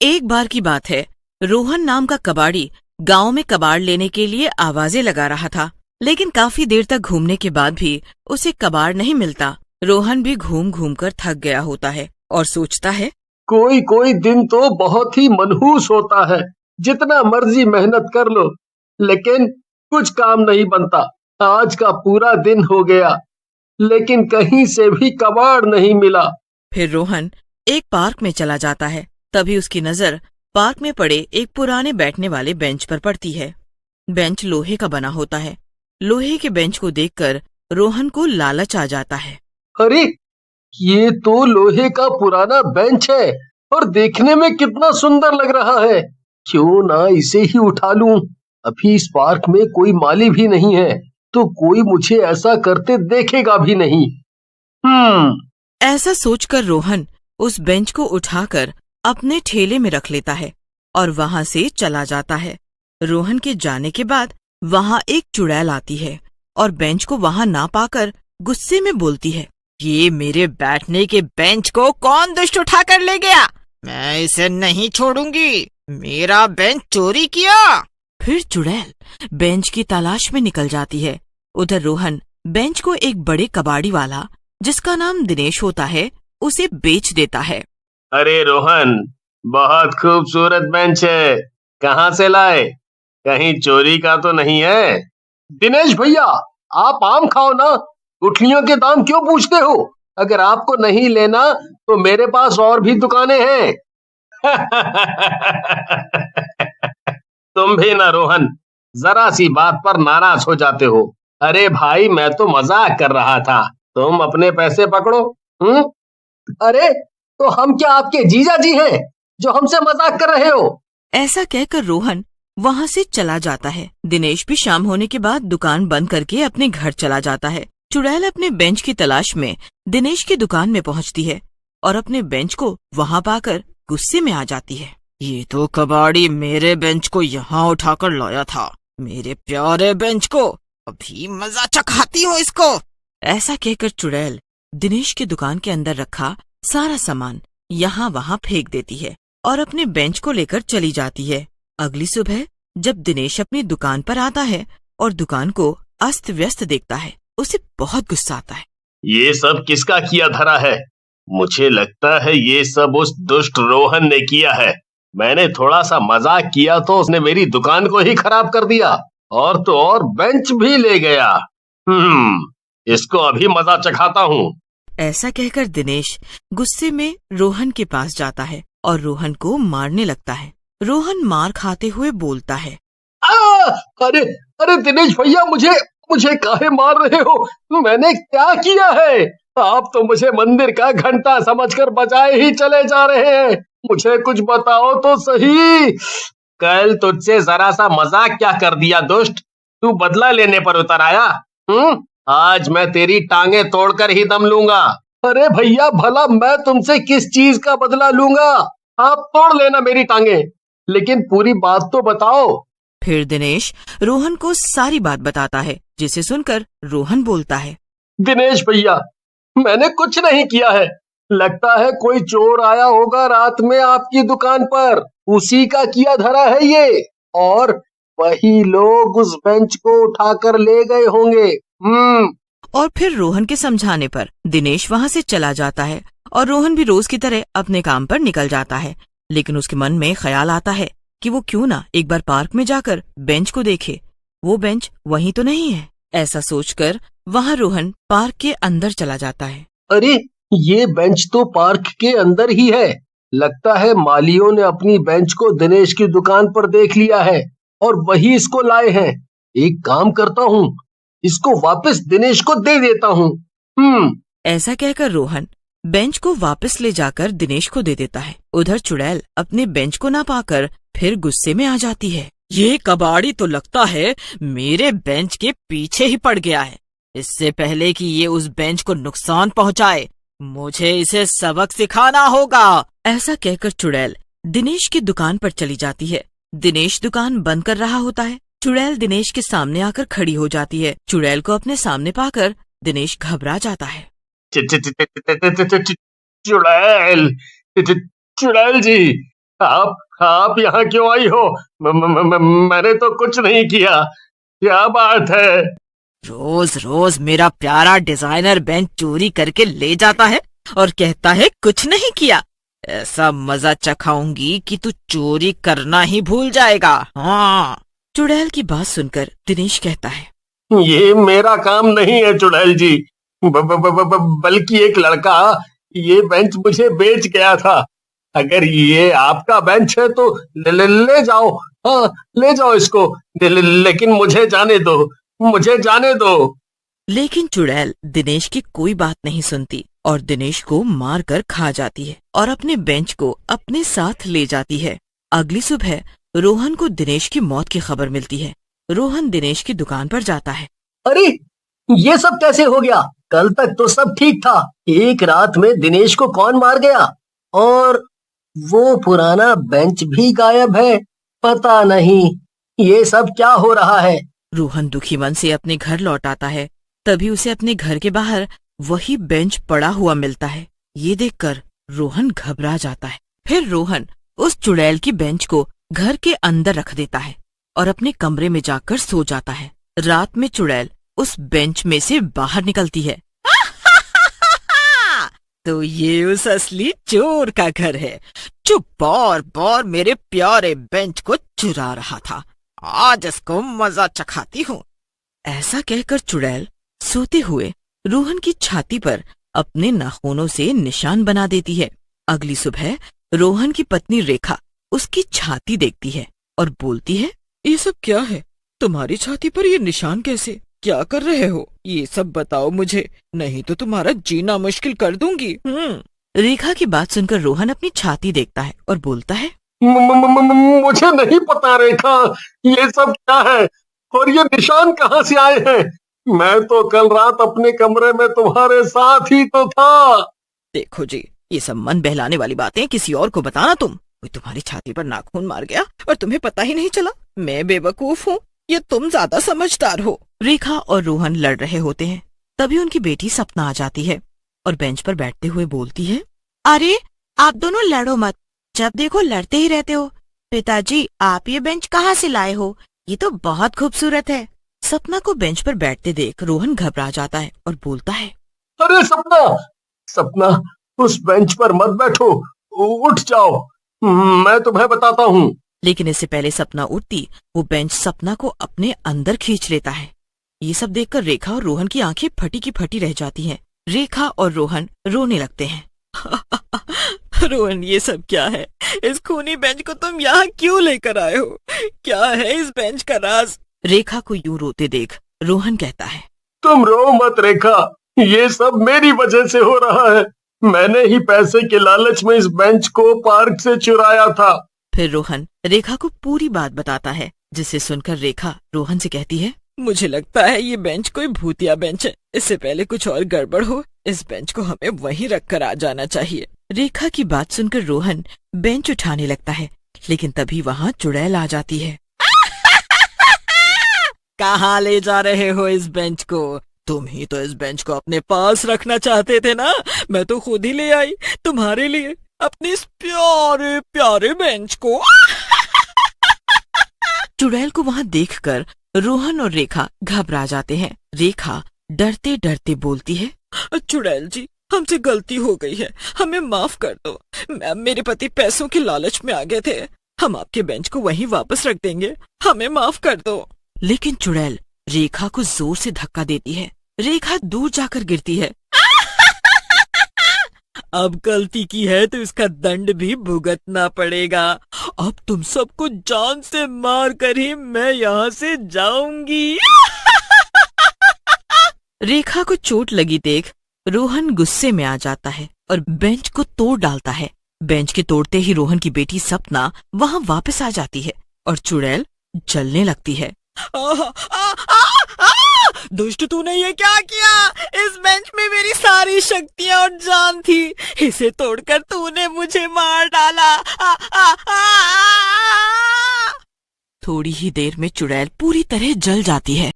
एक बार की बात है, रोहन नाम का कबाड़ी गांव में कबाड़ लेने के लिए आवाजें लगा रहा था, लेकिन काफी देर तक घूमने के बाद भी उसे कबाड़ नहीं मिलता। रोहन भी घूम घूम कर थक गया होता है और सोचता है, कोई कोई दिन तो बहुत ही मनहूस होता है। जितना मर्जी मेहनत कर लो, लेकिन कुछ काम नहीं बनता। आज का पूरा दिन हो गया, लेकिन कहीं से भी कबाड़ नहीं मिला। फिर रोहन एक पार्क में चला जाता है। तभी उसकी नजर पार्क में पड़े एक पुराने बैठने वाले बेंच पर पड़ती है। बेंच लोहे का बना होता है। लोहे के बेंच को देखकर रोहन को लालच आ जाता है। अरे, ये तो लोहे का पुराना बेंच है और देखने में कितना सुंदर लग रहा है। क्यों ना इसे ही उठा लूं। अभी इस पार्क में कोई माली भी नहीं है, तो कोई मुझे ऐसा करते देखेगा भी नहीं। ऐसा सोचकर रोहन उस बेंच को उठाकर अपने ठेले में रख लेता है और वहां से चला जाता है। रोहन के जाने के बाद वहां एक चुड़ैल आती है और बेंच को वहां ना पाकर गुस्से में बोलती है, ये मेरे बैठने के बेंच को कौन दुष्ट उठा कर ले गया? मैं इसे नहीं छोड़ूंगी। मेरा बेंच चोरी किया। फिर चुड़ैल बेंच की तलाश में निकल जाती है। उधर रोहन बेंच को एक बड़े कबाड़ी वाला, जिसका नाम दिनेश होता है, उसे बेच देता है। अरे रोहन, बहुत खूबसूरत बेंच है। कहाँ से लाए? कहीं चोरी का तो नहीं है? दिनेश भैया, आप आम खाओ ना। गुठलियों के दाम क्यों पूछते हो? अगर आपको नहीं लेना तो मेरे पास और भी दुकानें हैं। तुम भी ना रोहन, जरा सी बात पर नाराज हो जाते हो। अरे भाई, मैं तो मजाक कर रहा था। तुम अपने पैसे पकड़ो। अरे, तो हम क्या आपके जीजा जी हैं जो हमसे मजाक कर रहे हो? ऐसा कहकर रोहन वहां से चला जाता है। दिनेश भी शाम होने के बाद दुकान बंद करके अपने घर चला जाता है। चुड़ैल अपने बेंच की तलाश में दिनेश की दुकान में पहुंचती है और अपने बेंच को वहां पाकर गुस्से में आ जाती है। ये तो कबाड़ी मेरे बेंच को यहाँ उठाकर लाया था। मेरे प्यारे बेंच को अभी मजा चखाती हूँ इसको। ऐसा कहकर चुड़ैल दिनेश की दुकान के अंदर रखा सारा सामान यहाँ वहाँ फेंक देती है और अपने बेंच को लेकर चली जाती है। अगली सुबह जब दिनेश अपनी दुकान पर आता है और दुकान को अस्त व्यस्त देखता है, उसे बहुत गुस्सा आता है। ये सब किसका किया धरा है? मुझे लगता है ये सब उस दुष्ट रोहन ने किया है। मैंने थोड़ा सा मजाक किया तो उसने मेरी दुकान को ही खराब कर दिया, और तो और बेंच भी ले गया। इसको अभी मजा चखाता हूँ। ऐसा कहकर दिनेश गुस्से में रोहन के पास जाता है और रोहन को मारने लगता है। रोहन मार खाते हुए बोलता है, अरे अरे दिनेश भैया, मुझे काहे मार रहे हो? मैंने क्या किया है? आप तो मुझे मंदिर का घंटा समझकर बजाए ही चले जा रहे हैं। मुझे कुछ बताओ तो सही। कल तुझसे जरा सा मजाक क्या कर दिया दुष्ट? तू बदला लेने पर उतर आया? आज मैं तेरी टांगे तोड़कर ही दम लूंगा। अरे भैया, भला मैं तुमसे किस चीज का बदला लूंगा? आप तोड़ लेना मेरी टांगे, लेकिन पूरी बात तो बताओ। फिर दिनेश रोहन को सारी बात बताता है, जिसे सुनकर रोहन बोलता है, दिनेश भैया, मैंने कुछ नहीं किया है। लगता है कोई चोर आया होगा रात में आपकी दुकान पर, उसी का किया धरा है ये, और वही लोग उस बेंच को उठाकर ले गए होंगे। और फिर रोहन के समझाने पर दिनेश वहां से चला जाता है और रोहन भी रोज की तरह अपने काम पर निकल जाता है। लेकिन उसके मन में ख्याल आता है कि वो क्यों ना एक बार पार्क में जाकर बेंच को देखे। वो बेंच वहीं तो नहीं है। ऐसा सोचकर वहां रोहन पार्क के अंदर चला जाता है। अरे, ये बेंच तो पार्क के अंदर ही है। लगता है मालियों ने अपनी बेंच को दिनेश की दुकान पर देख लिया है और वही इसको लाए हैं। एक काम करता हूँ, इसको वापस दिनेश को दे देता हूँ। ऐसा कहकर रोहन बेंच को वापस ले जाकर दिनेश को दे देता है। उधर चुड़ैल अपने बेंच को ना पाकर फिर गुस्से में आ जाती है। ये कबाड़ी तो लगता है मेरे बेंच के पीछे ही पड़ गया है। इससे पहले कि ये उस बेंच को नुकसान पहुंचाए, मुझे इसे सबक सिखाना होगा। ऐसा कहकर चुड़ैल दिनेश की दुकान पर चली जाती है। दिनेश दुकान बंद कर रहा होता है। चुड़ैल दिनेश के सामने आकर खड़ी हो जाती है। चुड़ैल को अपने सामने पाकर दिनेश घबरा जाता है। चुड़ैल जी, आप यहाँ क्यों आई हो? मैंने तो कुछ नहीं किया। क्या बात है? रोज रोज मेरा प्यारा डिजाइनर बेंच चोरी करके ले जाता है और कहता है कुछ नहीं किया। ऐसा मजा चखाऊंगी कि तू चोरी करना ही भूल जाएगा। हाँ। चुड़ैल की बात सुनकर दिनेश कहता है, ये मेरा काम नहीं है चुड़ैल जी, बल्कि एक लड़का ये बेंच मुझे बेच गया था। अगर ये आपका बेंच है तो ले जाओ। हाँ, ले जाओ इसको। लेकिन मुझे जाने दो, मुझे जाने दो। लेकिन चुड़ैल दिनेश की कोई बात नहीं सुनती और दिनेश को मार कर खा जाती है और अपने बेंच को अपने साथ ले जाती है। अगली सुबह रोहन को दिनेश की मौत की खबर मिलती है। रोहन दिनेश की दुकान पर जाता है। अरे, ये सब कैसे हो गया? कल तक तो सब ठीक था। एक रात में दिनेश को कौन मार गया? और वो पुराना बेंच भी गायब है। पता नहीं ये सब क्या हो रहा है। रोहन दुखी मन से अपने घर लौट आता है। तभी उसे अपने घर के बाहर वही बेंच पड़ा हुआ मिलता है। ये देखकर रोहन घबरा जाता है। फिर रोहन उस चुड़ैल की बेंच को घर के अंदर रख देता है और अपने कमरे में जाकर सो जाता है। रात में चुड़ैल उस बेंच में से बाहर निकलती है। तो ये उस असली चोर का घर है जो बार बार मेरे प्यारे बेंच को चुरा रहा था। आज इसको मजा चखाती हूँ। ऐसा कहकर चुड़ैल सोते हुए रोहन की छाती पर अपने नाखूनों से निशान बना देती है। अगली सुबह रोहन की पत्नी रेखा उसकी छाती देखती है और बोलती है, ये सब क्या है? तुम्हारी छाती पर ये निशान कैसे? क्या कर रहे हो? ये सब बताओ मुझे, नहीं तो तुम्हारा जीना मुश्किल कर दूंगी। रेखा की बात सुनकर रोहन अपनी छाती देखता है और बोलता है, मुझे नहीं पता रेखा, ये सब क्या है और ये निशान कहाँ से आए हैं? मैं तो कल रात अपने कमरे में तुम्हारे साथ ही तो था। देखो जी, ये सब मन बहलाने वाली बातें किसी और को बताना। कोई तुम्हारी छाती पर नाखून मार गया और तुम्हें पता ही नहीं चला। मैं बेवकूफ हूँ या तुम ज्यादा समझदार हो? रेखा और रोहन लड़ रहे होते हैं। तभी उनकी बेटी सपना आ जाती है और बेंच पर बैठते हुए बोलती है, अरे आप दोनों लड़ो मत, जब देखो लड़ते ही रहते हो। पिताजी, आप ये बेंच कहाँ से लाए हो? ये तो बहुत खूबसूरत है। सपना को बेंच पर बैठते देख रोहन घबरा जाता है और बोलता है, अरे सपना, सपना, उस बेंच पर मत बैठो, उठ जाओ, मैं तुम्हें बताता हूँ। लेकिन इससे पहले सपना उठती, वो बेंच सपना को अपने अंदर खींच लेता है। ये सब देखकर रेखा और रोहन की आंखें फटी की फटी रह जाती हैं। रेखा और रोहन रोने लगते हैं। रोहन, ये सब क्या है? इस खूनी बेंच को तुम यहाँ क्यों लेकर आए हो? क्या है इस बेंच का राज? रेखा को यूं रोते देख रोहन कहता है, तुम रो मत रेखा, ये सब मेरी वजह से हो रहा है। मैंने ही पैसे के लालच में इस बेंच को पार्क से चुराया था। फिर रोहन रेखा को पूरी बात बताता है, जिसे सुनकर रेखा रोहन से कहती है, मुझे लगता है ये बेंच कोई भूतिया बेंच है। इससे पहले कुछ और गड़बड़ हो, इस बेंच को हमें वहीं रखकर आ जाना चाहिए। रेखा की बात सुनकर रोहन बेंच उठाने लगता है, लेकिन तभी वहाँ चुड़ैल आ जाती है। कहाँ ले जा रहे हो इस बेंच को? तुम ही तो इस बेंच को अपने पास रखना चाहते थे ना? मैं तो खुद ही ले आई तुम्हारे लिए अपने इस प्यारे प्यारे बेंच को। चुड़ैल को वहाँ देखकर रोहन और रेखा घबरा जाते हैं। रेखा डरते डरते बोलती है, चुड़ैल जी, हमसे गलती हो गई है, हमें माफ कर दो। मेरे पति पैसों के लालच में आ गए थे। हम आपके बेंच को वहीं वापस रख देंगे, हमें माफ कर दो। लेकिन चुड़ैल रेखा को जोर से धक्का देती है। रेखा दूर जाकर गिरती है। अब गलती की है तो इसका दंड भी भुगतना पड़ेगा। अब तुम सबको जान से मार कर ही मैं यहाँ से जाऊंगी। रेखा को चोट लगी देख रोहन गुस्से में आ जाता है और बेंच को तोड़ डालता है। बेंच के तोड़ते ही रोहन की बेटी सपना वहाँ वापस आ जाती है और चुड़ैल जलने लगती है। दुष्ट, तूने ये क्या किया? इस बेंच में मेरी सारी शक्तियाँ और जान थी, इसे तोड़कर तूने मुझे मार डाला। थोड़ी ही देर में चुड़ैल पूरी तरह जल जाती है।